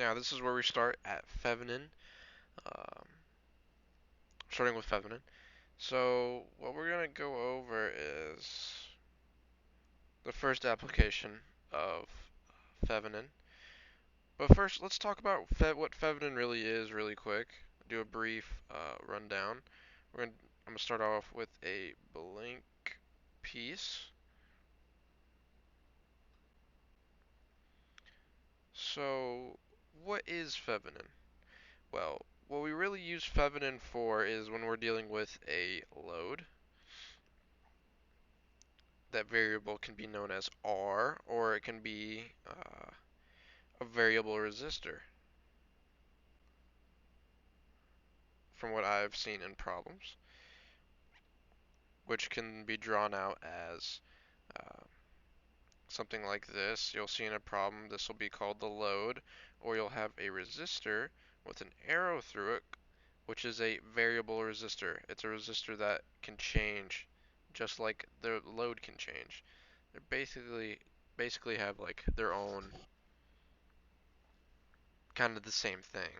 Now this is where we start at Thevenin, um, starting with Thevenin. So what we're going to go over is the first application of Thevenin. But first, let's talk about what Thevenin really is really quick. Do a brief rundown. I'm going to start off with a blank piece. So what is Thevenin? Well, what we really use Thevenin for is when we're dealing with a load. That variable can be known as R, or it can be a variable resistor, from what I've seen in problems, which can be drawn out as uh, something like this. You'll see in a problem, this will be called the load, or you'll have a resistor with an arrow through it, which is a variable resistor. It's a resistor that can change, just like the load can change. They basically have like their own kind of the same thing,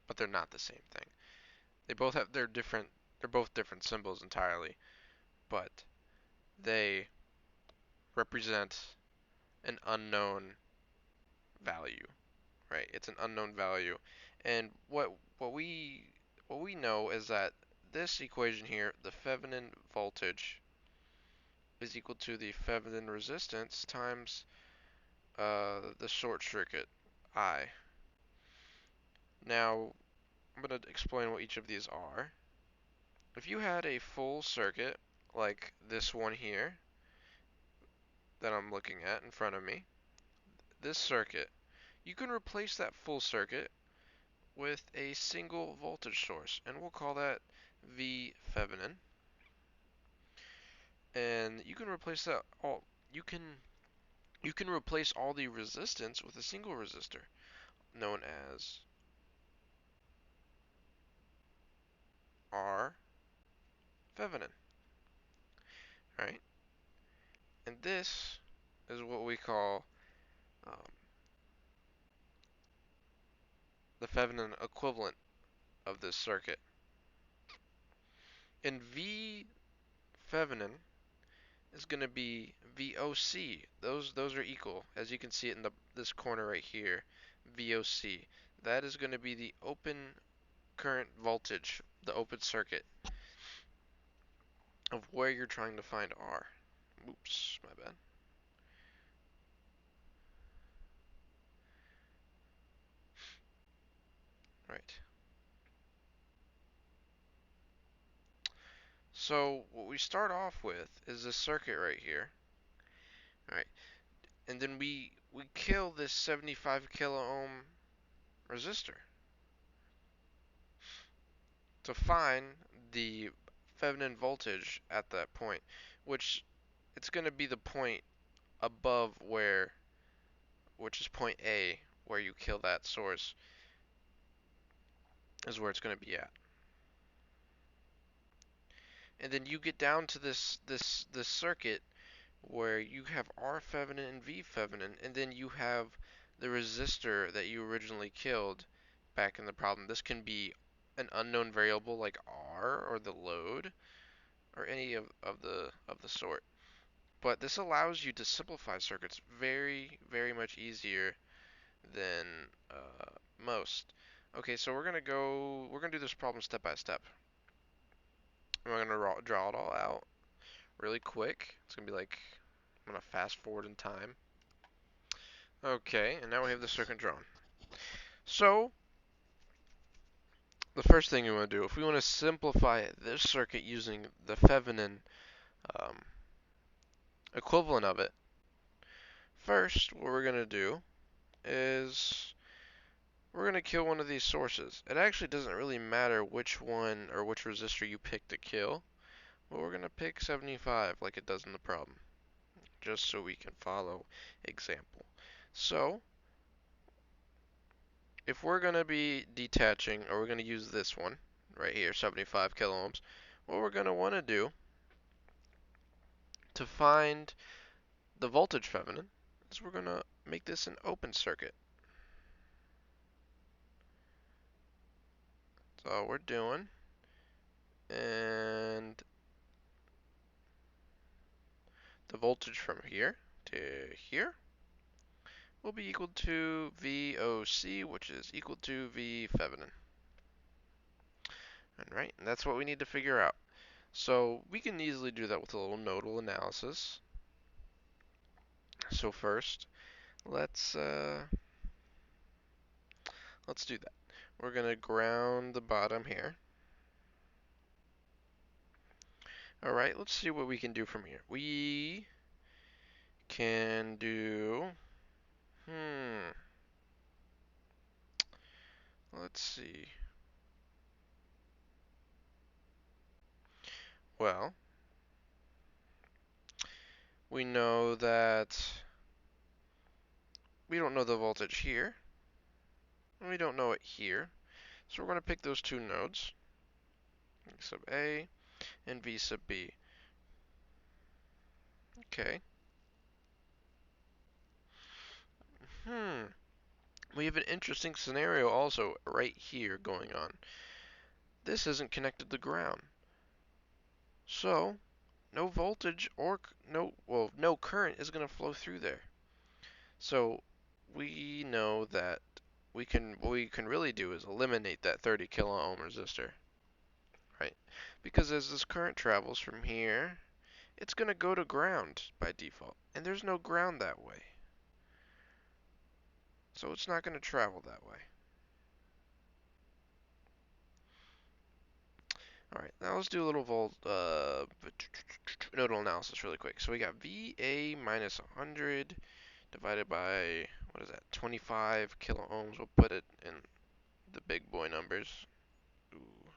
but they're not the same thing. They both have their different. They're both different symbols entirely, but they represent an unknown value, right? It's an unknown value, and what we know is that this equation here, the Thevenin voltage, is equal to the Thevenin resistance times the short circuit I. Now I'm going to explain what each of these are. If you had a full circuit like this one here that I'm looking at in front of me, this circuit, you can replace that full circuit with a single voltage source, and we'll call that V Thevenin. And you can replace that all you can replace all the resistance with a single resistor known as R Thevenin, right? And this is what we call um, the Thevenin equivalent of this circuit. And V Thevenin is going to be VOC. Those are equal, as you can see it in this corner right here. VOC. That is going to be the open current voltage, the open circuit of where you're trying to find R. Oops, my bad. Right. So what we start off with is this circuit right here. Alright. And then we kill this 75 kilo ohm resistor to find the Thevenin voltage at that point, which it's going to be the point above where, which is point A, where you kill that source, is where it's going to be at. And then you get down to this circuit where you have R Thevenin and V Thevenin, and then you have the resistor that you originally killed back in the problem. This can be an unknown variable like R or the load or any of the sort. But this allows you to simplify circuits very much easier than most. Okay, so we're gonna do this problem step by step. We're gonna draw it all out really quick. It's gonna be like, I'm gonna fast forward in time. Okay, and now we have the circuit drawn. So, the first thing we want to do, if we want to simplify this circuit using the Thevenin um, equivalent of it, first what we're going to do is we're going to kill one of these sources. It actually doesn't really matter which one or which resistor you pick to kill, but we're going to pick 75 like it does in the problem, just so we can follow example. So, if we're going to be detaching, or we're going to use this one right here, 75 kilo ohms, what we're going to want to do to find the voltage Thevenin is we're going to make this an open circuit. That's all we're doing. And the voltage from here to here will be equal to VOC, which is equal to V Thevenin. Alright, and that's what we need to figure out. So we can easily do that with a little nodal analysis. So first, let's let's do that. We're gonna ground the bottom here. Alright, let's see what we can do from here. We can do, let's see. Well, we know that we don't know the voltage here, and we don't know it here. So we're going to pick those two nodes, V sub A and V sub B. Okay. We have an interesting scenario also right here going on. This isn't connected to ground. So, no voltage or no current is going to flow through there. So, we know that what we can really do is eliminate that 30 kilo ohm resistor, right? Because as this current travels from here, it's going to go to ground by default, and there's no ground that way. So it's not going to travel that way. Alright, now let's do a little nodal analysis really quick. So we got VA minus 100 divided by, what is that, 25 kilo ohms. We'll put it in the big boy numbers. Ooh,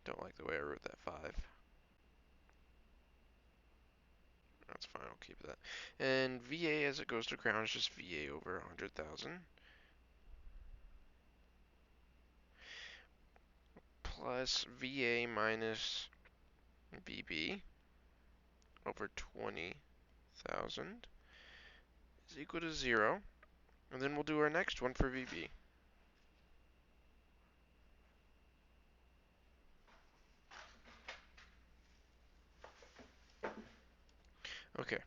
don't like the way I wrote that 5. That's fine, I'll keep that. And VA as it goes to ground is just VA over 100,000. Plus VA minus VB over 20,000 is equal to 0. And then we'll do our next one for VB. Okay,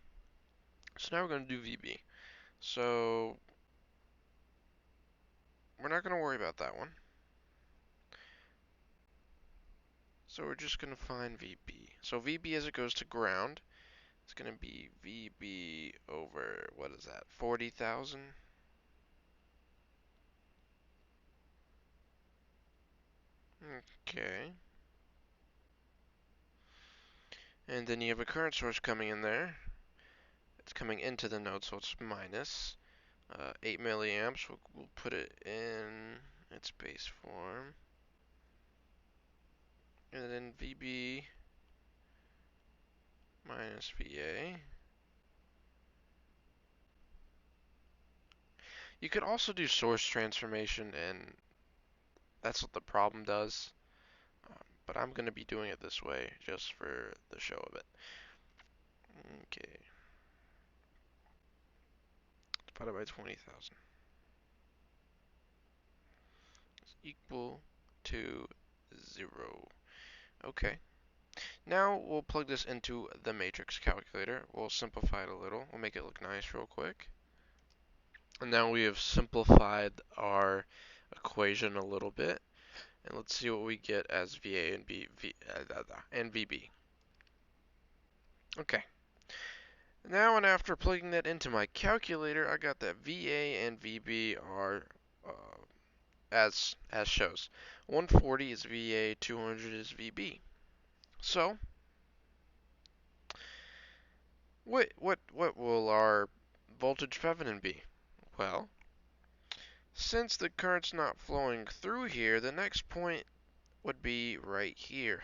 so now we're going to do VB. So we're not going to worry about that one. So we're just going to find VB. So VB as it goes to ground, it's going to be VB over, what is that, 40,000? Okay. And then you have a current source coming in there. It's coming into the node, so it's minus 8 milliamps. We'll put it in its base form. And then VB minus VA. You could also do source transformation, and that's what the problem does. But I'm going to be doing it this way just for the show of it. Okay. Divided by 20,000 is equal to 0. Okay. Now we'll plug this into the matrix calculator. We'll simplify it a little. We'll make it look nice real quick. And now we have simplified our equation a little bit. And let's see what we get as VA and VB. Okay. Now and after plugging that into my calculator, I got that VA and VB are as shows. 140 is VA, 200 is VB. So, what will our voltage Thevenin be? Well, since the current's not flowing through here, the next point would be right here.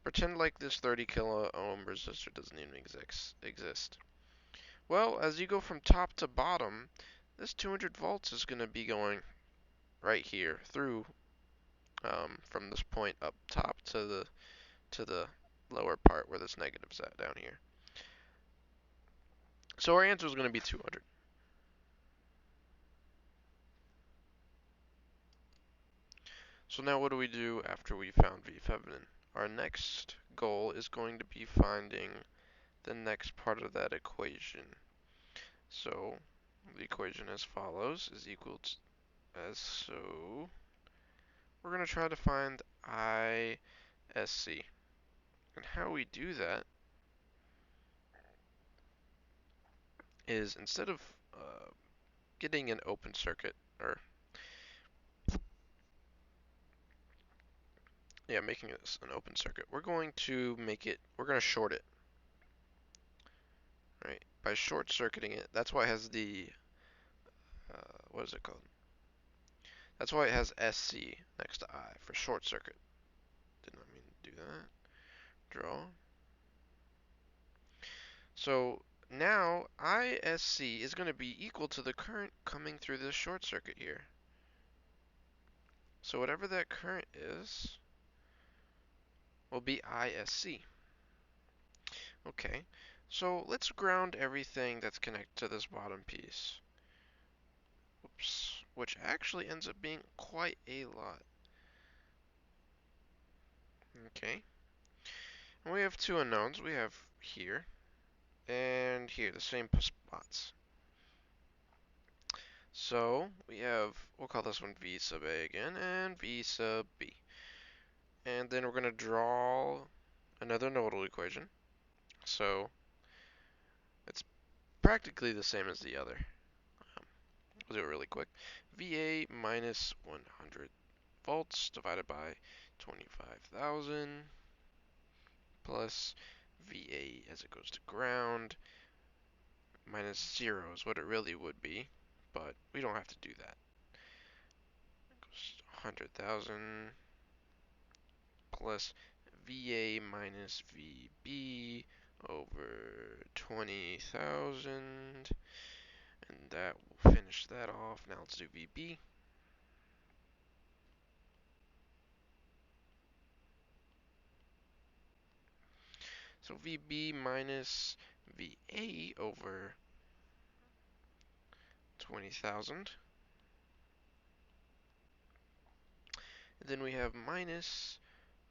Pretend like this 30 kilo ohm resistor doesn't even exist. Well, as you go from top to bottom, this 200 volts is going to be going right here through from this point up top to the lower part where this negative's at down here. So our answer is going to be 200. So now what do we do after we found Thevenin? Our next goal is going to be finding the next part of that equation. So the equation as follows is equal to as so. We're going to try to find ISC. And how we do that is instead of getting an open circuit, or yeah, making this an open circuit, we're going to short it, right? By short circuiting it, that's why it has the, what is it called? That's why it has SC next to I for short circuit. Did not mean to do that. Draw. So now ISC is going to be equal to the current coming through this short circuit here. So whatever that current is will be ISC. Okay, so let's ground everything that's connected to this bottom piece. Oops, which actually ends up being quite a lot. Okay, and we have two unknowns. We have here and here, the same spots. So we have, we'll call this one V sub A again, and V sub B. And then we're going to draw another nodal equation. So it's practically the same as the other. We'll do it really quick. VA minus 100 volts divided by 25,000 plus VA as it goes to ground minus 0 is what it really would be, but we don't have to do that. It goes 100,000 plus VA minus VB over 20,000, and that will finish that off. Now let's do VB. So VB minus VA over 20,000. Then we have minus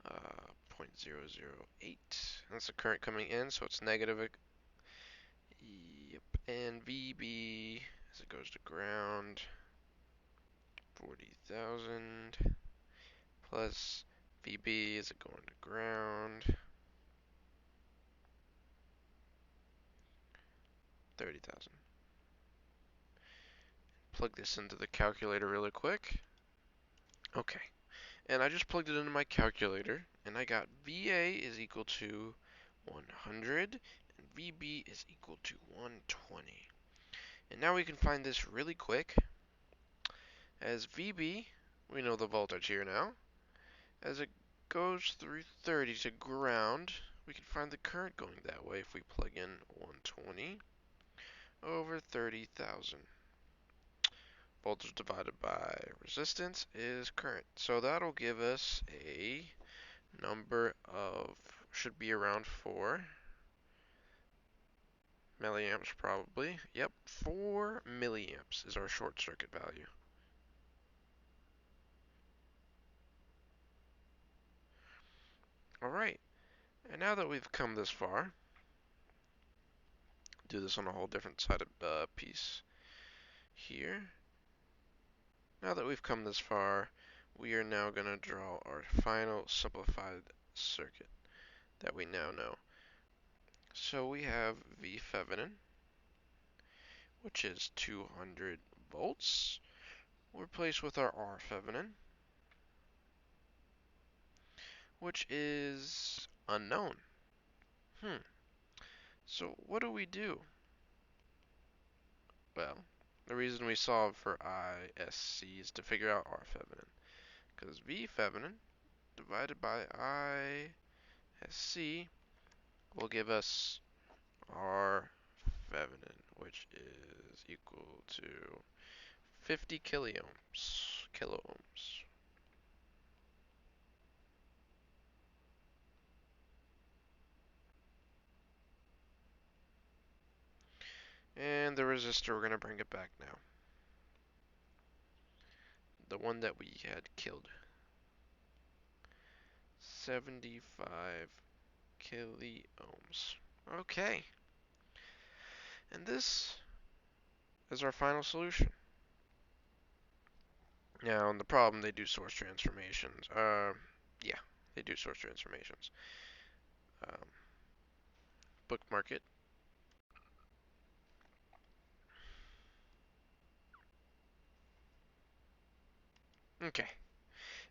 0.008. That's the current coming in, so it's negative. Yep. And VB as it goes to ground, 40,000 plus VB as it going to ground, 30,000. Plug this into the calculator really quick. Okay. And I just plugged it into my calculator, and I got VA is equal to 100, and VB is equal to 120. And now we can find this really quick. As VB, we know the voltage here now. As it goes through 30 to ground, we can find the current going that way if we plug in 120 over 30,000. Voltage divided by resistance is current. So that'll give us a number of, should be around 4 milliamps probably. Yep, 4 milliamps is our short circuit value. Alright, and now that we've come this far, do this on a whole different side of piece here. Now that we've come this far, we are now going to draw our final simplified circuit that we now know. So we have Thevenin, which is 200 volts, replaced with our Thevenin, which is unknown. So what do we do? Well, the reason we solve for ISC is to figure out Thevenin, because Thevenin divided by ISC will give us Thevenin, which is equal to 50 kiloohms. And the resistor, we're going to bring it back now. The one that we had killed. 75 kiloohms. Okay, and this is our final solution. Now, in the problem, they do source transformations. Yeah, they do source transformations. Um, Bookmark it. Okay,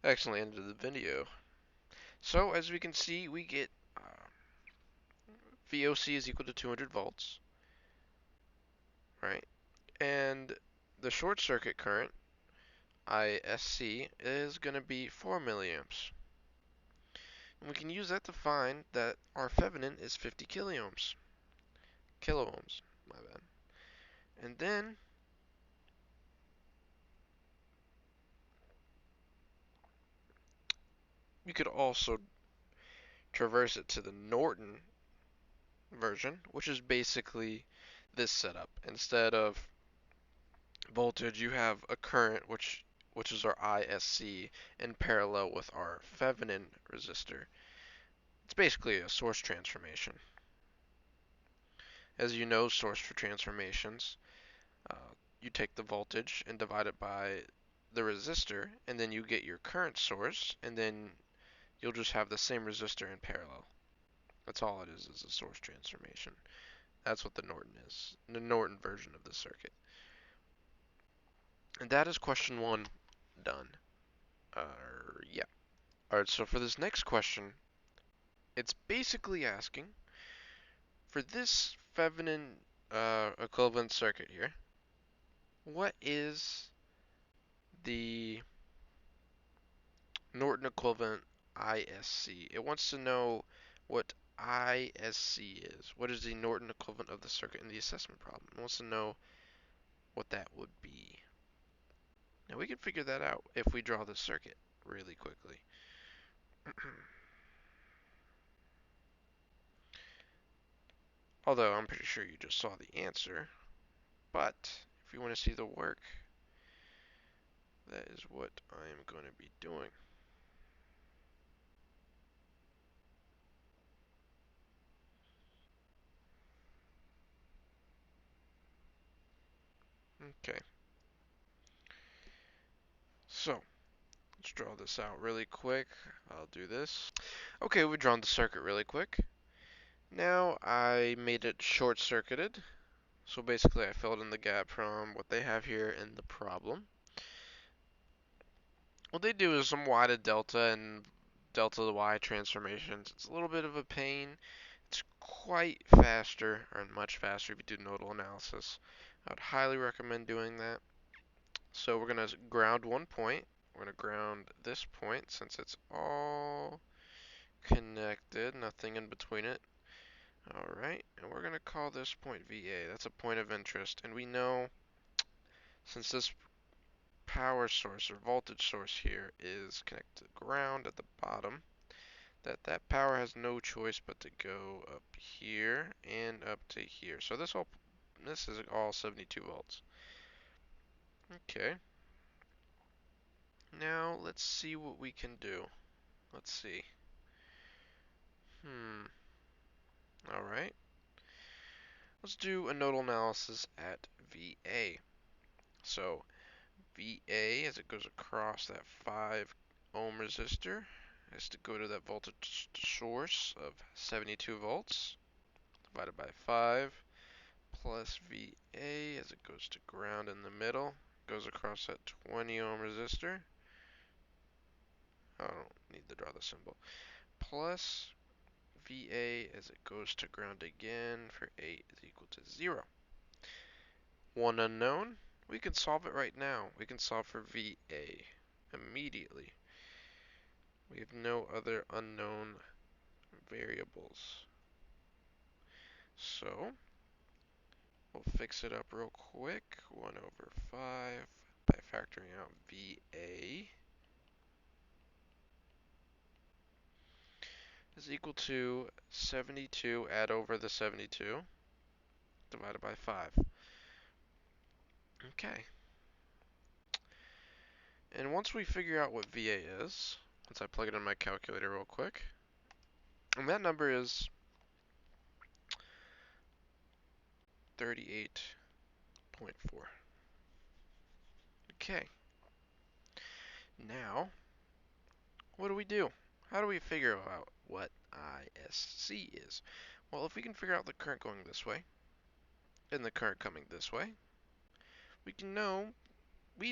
excellent end of the video. So, as we can see, we get VOC is equal to 200 volts, right? And the short circuit current, ISC, is going to be 4 milliamps. And we can use that to find that our Thevenin is 50 kiloohms, my bad. And then you could also traverse it to the Norton version, which is basically this setup. Instead of voltage, you have a current, which is our ISC, in parallel with our Thevenin resistor. It's basically a source transformation. As you know, source for transformations, you take the voltage and divide it by the resistor, and then you get your current source, and then you'll just have the same resistor in parallel. That's all it is a source transformation. That's what the Norton is, the Norton version of the circuit. And that is question one done. Yeah. Alright, so for this next question, it's basically asking for this Thevenin equivalent circuit here, what is the Norton equivalent ISC? It wants to know what ISC is. What is the Norton equivalent of the circuit in the assessment problem? It wants to know what that would be. Now we can figure that out if we draw the circuit really quickly. Although I'm pretty sure you just saw the answer. But if you want to see the work, that is what I am going to be doing. Okay. So, let's draw this out really quick. I'll do this. Okay, we've drawn the circuit really quick. Now I made it short-circuited. So basically I filled in the gap from what they have here in the problem. What they do is some y to delta and delta to y transformations. It's a little bit of a pain. It's quite faster, or much faster if you do nodal analysis. I would highly recommend doing that. So we're going to ground one point. We're going to ground this point since it's all connected, nothing in between it. Alright, and we're going to call this point VA. That's a point of interest. And we know, since this power source or voltage source here is connected to ground at the bottom, that power has no choice but to go up here and up to here. So this is all 72 volts. Okay. Now let's see what we can do. Let's see. Alright. Let's do a nodal analysis at VA. So VA, as it goes across that 5 ohm resistor, has to go to that voltage source of 72 volts divided by 5 plus VA as it goes to ground in the middle, goes across that 20 ohm resistor. I don't need to draw the symbol. Plus VA as it goes to ground again for 8 is equal to 0. One unknown. We can solve it right now. We can solve for VA immediately. We have no other unknown variables. So, we'll fix it up real quick. 1 over 5 by factoring out VA is equal to 72, add over the 72, divided by 5. Okay. And once we figure out what VA is, Once I plug it in my calculator real quick. And that number is 38.4. Okay. Now, what do we do? How do we figure out what ISC is? Well, if we can figure out the current going this way and the current coming this way, we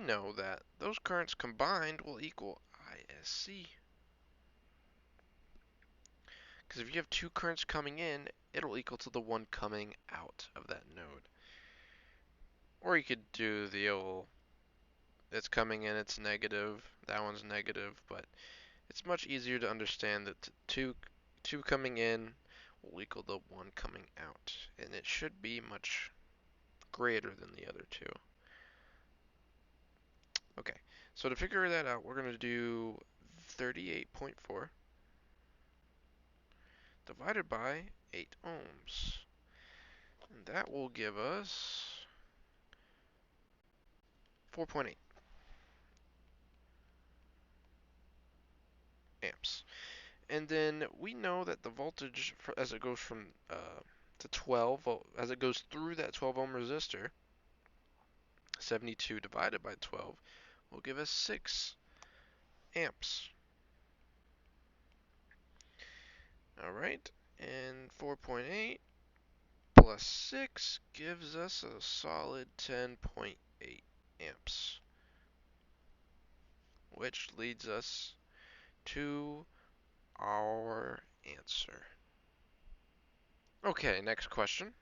know that those currents combined will equal ISC. Because if you have two currents coming in, it'll equal to the one coming out of that node. Or you could do the old, it's coming in, it's negative, that one's negative, but it's much easier to understand that two coming in will equal the one coming out. And it should be much greater than the other two. Okay, so to figure that out, we're going to do 38.4 divided by 8 ohms. And that will give us 4.8 amps. And then we know that the voltage, as it goes from to 12, as it goes through that 12 ohm resistor, 72 divided by 12 will give us 6 amps. Alright, and 4.8 plus 6 gives us a solid 10.8 amps, which leads us to our answer. Okay, next question.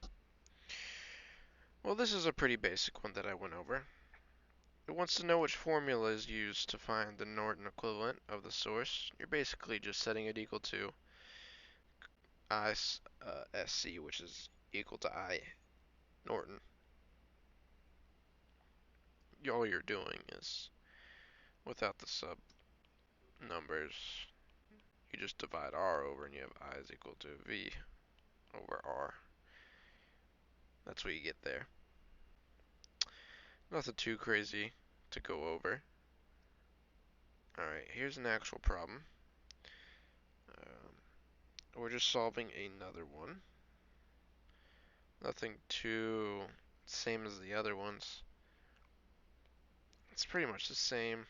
Well, this is a pretty basic one that I went over. It wants to know which formula is used to find the Norton equivalent of the source. You're basically just setting it equal to SC, which is equal to I Norton. All you're doing is, without the sub numbers, you just divide R over and you have I is equal to V over R. That's what you get there. Nothing too crazy to go over. Alright, here's an actual problem. We're just solving another one. Nothing too same as the other ones. It's pretty much the same.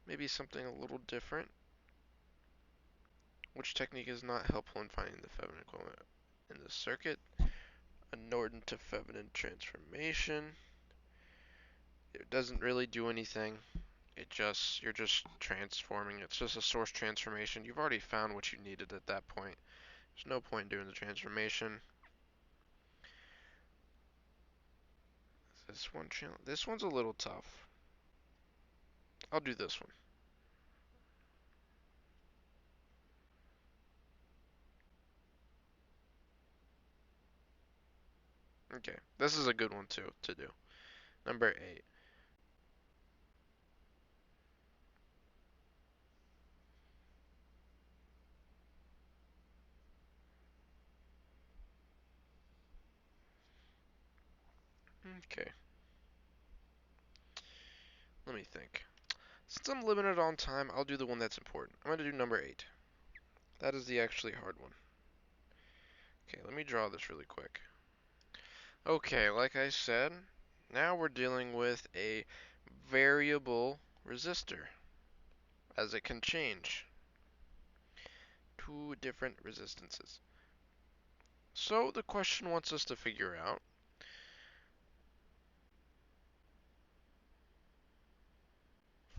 Maybe something a little different. Which technique is not helpful in finding the Thevenin equivalent in the circuit? A Norton to Thevenin transformation. It doesn't really do anything. You're just transforming. It's just a source transformation. You've already found what you needed at that point. There's no point in doing the transformation. This one's a little tough. I'll do this one. Okay, this is a good one too to do. Number 8. Okay, let me think. Since I'm limited on time, I'll do the one that's important. I'm going to do number 8. That is the actually hard one. Okay, let me draw this really quick. Okay, like I said, now we're dealing with a variable resistor, as it can change. Two different resistances. So the question wants us to figure out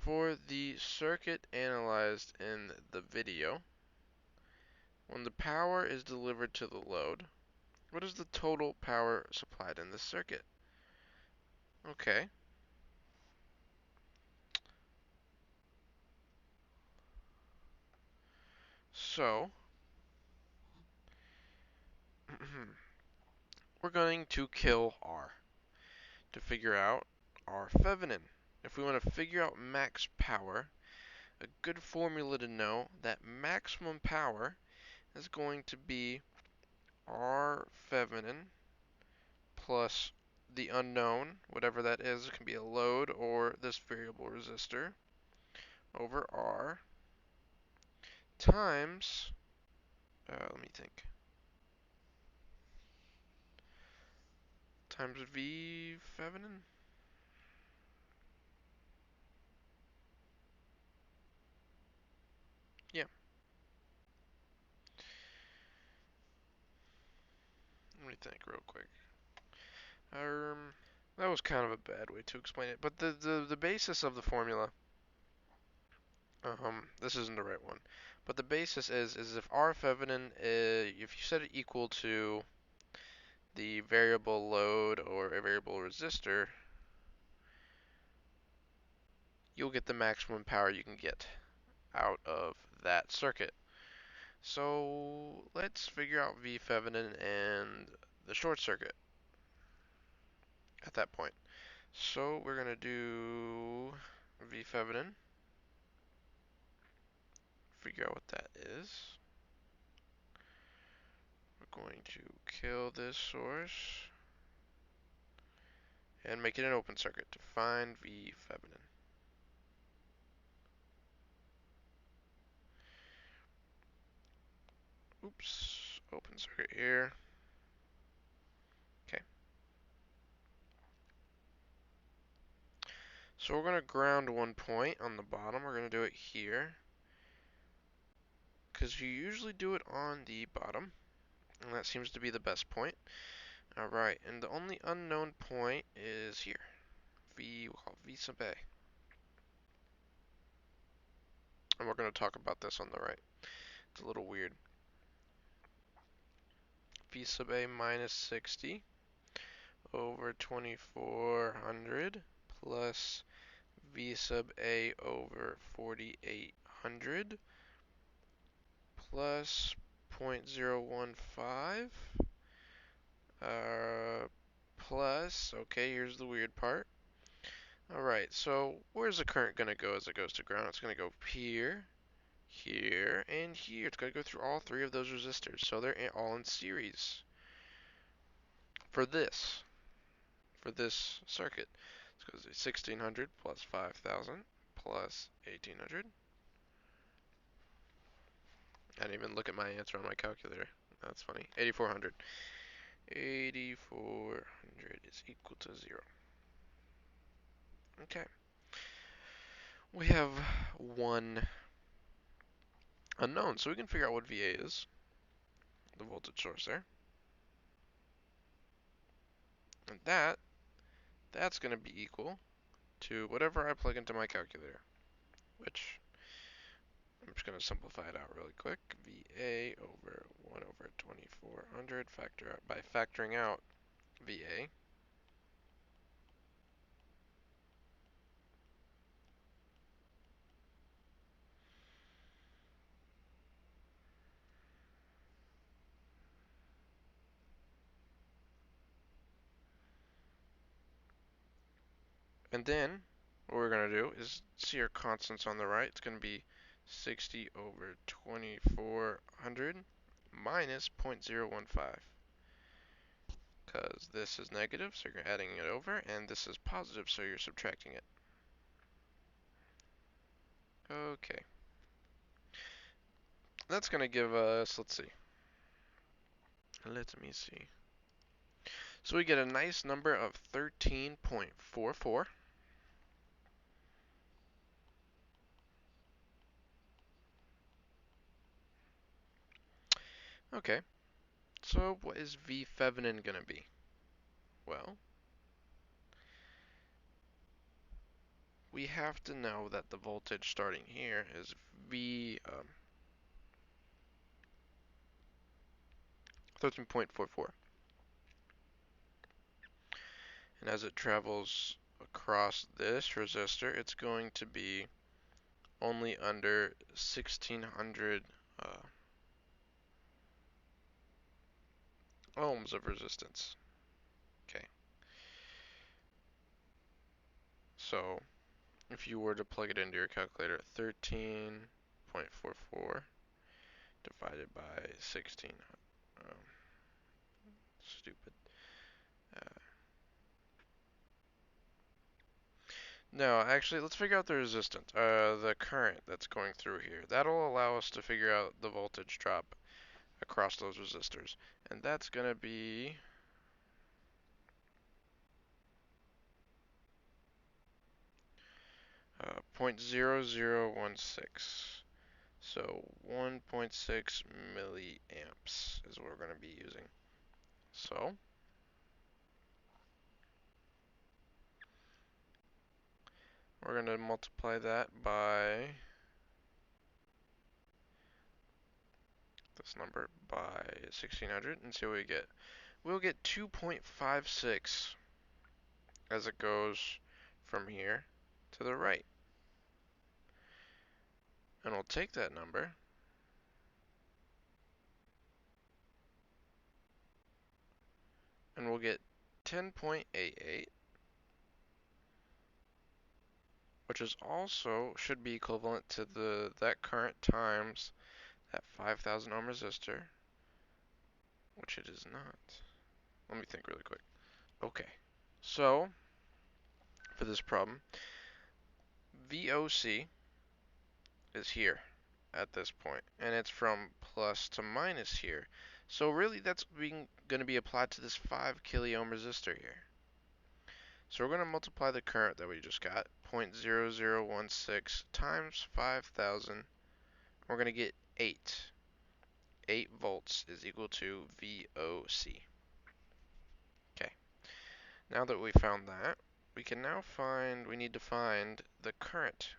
for the circuit analyzed in the video, when the power is delivered to the load, what is the total power supplied in the circuit? Okay. So, we're going to kill R to figure out R Thevenin. If we want to figure out max power, a good formula to know that maximum power is going to be R Thevenin plus the unknown, whatever that is. It can be a load or this variable resistor, over R. times, let me think, times V Thevenin? Yeah, let me think real quick. That was kind of a bad way to explain it, but the basis of the formula, this isn't the right one, but the basis is if R Thevenin, if you set it equal to the variable load or a variable resistor, you'll get the maximum power you can get out of that circuit. So let's figure out V Thevenin and the short circuit at that point. So we're going to do V Thevenin, figure out what that is. We're going to kill this source and make it an open circuit to find V Thevenin. Oops, open circuit here. Okay. So we're going to ground one point on the bottom. We're going to do it here, because you usually do it on the bottom, and that seems to be the best point. Alright, and the only unknown point is here. We'll call V sub A. And we're going to talk about this on the right. It's a little weird. V sub A minus 60 over 2400 plus V sub A over 4800 plus 0.015 plus, okay, here's the weird part. Alright, so where's the current going to go as it goes to ground? It's going to go here, here, and here. It's going to go through all three of those resistors, so they're all in series for this circuit. So it goes 1600 plus 5000 plus 1800. I didn't even look at my answer on my calculator. That's funny. 8400. 8400 is equal to 0. Okay. We have one unknown, so we can figure out what VA is. The voltage source there. And that's going to be equal to whatever I plug into my calculator, which I'm just going to simplify it out really quick. VA over 1 over 2400 by factoring out VA. And then what we're going to do is see our constants on the right. It's going to be 60 over 2400 minus 0.015. Because this is negative, so you're adding it over, and this is positive, so you're subtracting it. Okay. That's going to give us, let's see. Let me see. So we get a nice number of 13.44. Okay. So what is V Thevenin going to be? Well, we have to know that the voltage starting here is V 13.44. And as it travels across this resistor, it's going to be only under 1600 ohms of resistance. Okay. So if you were to plug it into your calculator, 13.44 divided by 16. Stupid. Uh, No, actually, let's figure out the resistance, the current that's going through here. That'll allow us to figure out the voltage drop across those resistors. And that's gonna be 0.0016. So 1.6 milliamps is what we're going to be using. So we're going to multiply that by this number by 1600 and see what we get. We'll get 2.56 as it goes from here to the right. And we'll take that number and we'll get 10.88, which is also should be equivalent to that current times that 5,000 ohm resistor, which it is not. Let me think really quick. Okay, so for this problem, VOC is here at this point, and it's from plus to minus here. So really that's going to be applied to this 5 kiloohm resistor here. So we're going to multiply the current that we just got, 0.0016 times 5,000. We're going to get 8. 8 volts is equal to VOC. Okay, now that we found that, we need to find the current.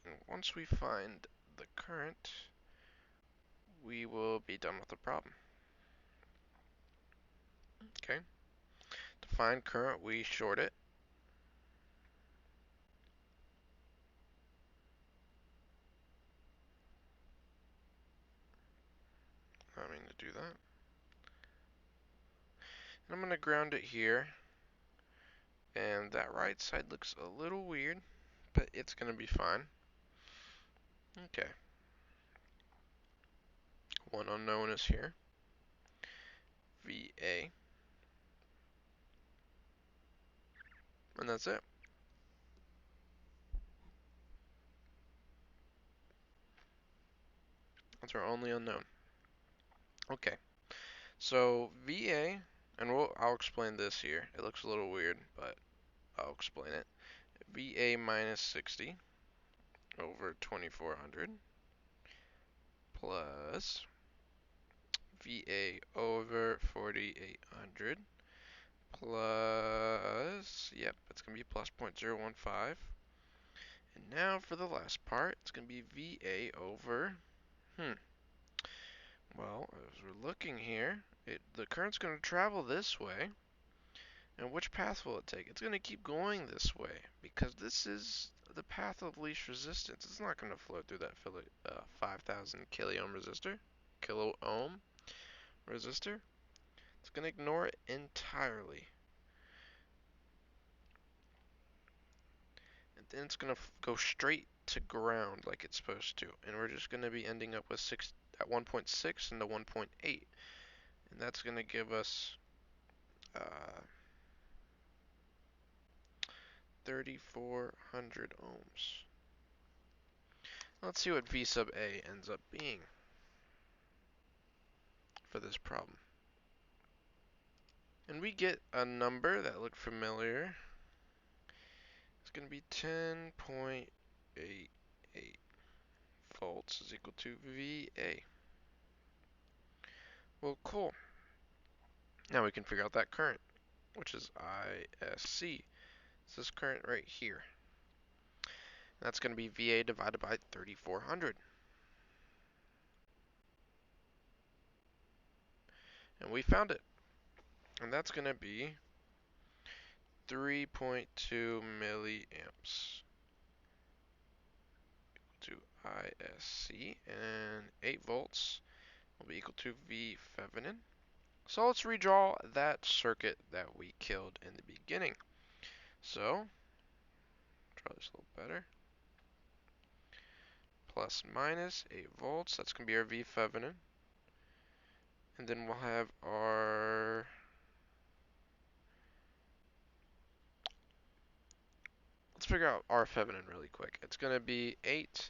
And once we find the current, we will be done with the problem. Okay, to find current, we short it. I mean to do that. And I'm going to ground it here, and that right side looks a little weird, but it's going to be fine. Okay, one unknown is here, VA, and that's it. That's our only unknown. Okay, so VA, and I'll explain this here. It looks a little weird, but I'll explain it. VA minus 60 over 2400 plus VA over 4800 plus, yep, it's going to be plus 0.015. And now for the last part, it's going to be VA over, well, as we're looking here, the current's going to travel this way. And which path will it take? It's going to keep going this way because this is the path of least resistance. It's not going to flow through that 5,000 kiloohm resistor. It's going to ignore it entirely. And then it's going to go straight to ground like it's supposed to. And we're just going to be ending up with 1.6 and the 1.8. And that's going to give us 3,400 ohms. Let's see what V sub A ends up being for this problem. And we get a number that looked familiar. It's going to be 10.88 volts is equal to VA. Well, cool. Now we can figure out that current, which is ISC. It's this current right here. That's going to be VA divided by 3,400. And we found it. And that's going to be 3.2 milliamps to ISC. And 8 volts will be equal to V Thevenin. So let's redraw that circuit that we killed in the beginning. So, draw this a little better. Plus minus 8 volts, that's going to be our V Thevenin. And then we'll have our let's figure out our Thevenin really quick. It's going to be 8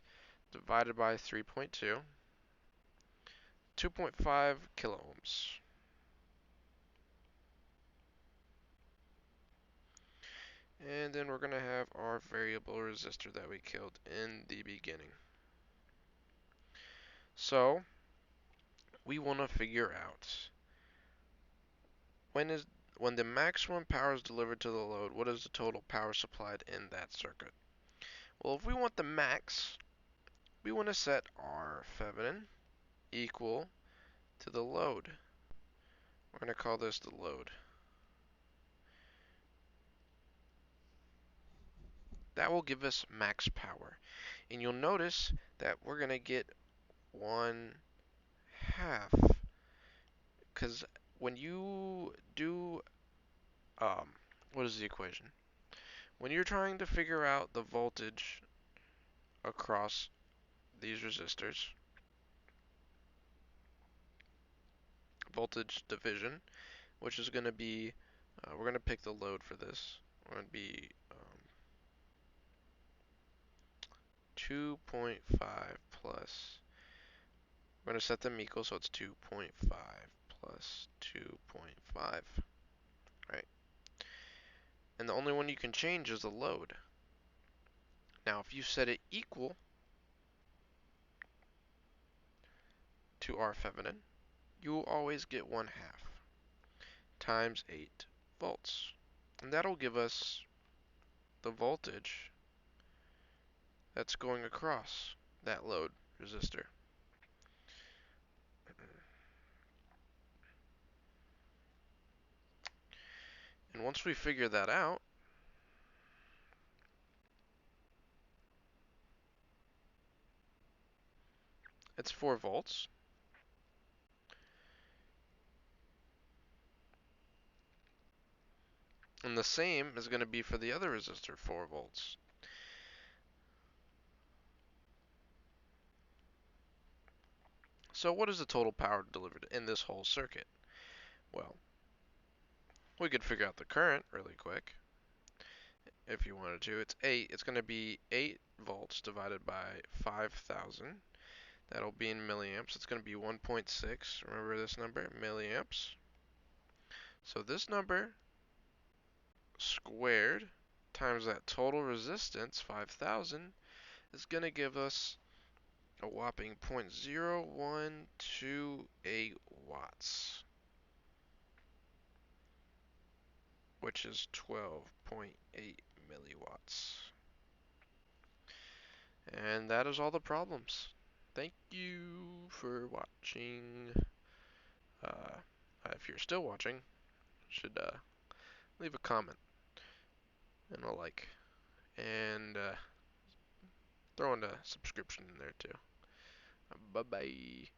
divided by 3.2, 2.5 kiloohms. And then we're going to have our variable resistor that we killed in the beginning. So we want to figure out when the maximum power is delivered to the load, what is the total power supplied in that circuit? Well, if we want the max, we want to set our Thevenin equal to the load. We're going to call this the load. That will give us max power. And you'll notice that we're going to get 1/2. Because when you do, what is the equation? When you're trying to figure out the voltage across these resistors, voltage division, which is going to be, we're going to pick the load for this. We're going to be 2.5 plus, we're going to set them equal, so it's 2.5 plus 2.5, right? And the only one you can change is the load. Now, if you set it equal to our Thevenin, you will always get 1/2 times 8 volts. And that'll give us the voltage that's going across that load resistor. And once we figure that out, it's 4 volts. And the same is going to be for the other resistor, 4 volts. So what is the total power delivered in this whole circuit? Well, we could figure out the current really quick if you wanted to. It's going to be 8 volts divided by 5,000. That'll be in milliamps. It's going to be 1.6. Remember this number, milliamps. So this number squared times that total resistance, 5,000, is going to give us a whopping 0.0128 watts, which is 12.8 milliwatts. And that is all the problems. Thank you for watching. If you're still watching, you should leave a comment and a like, and throw in a subscription in there too. Bye bye.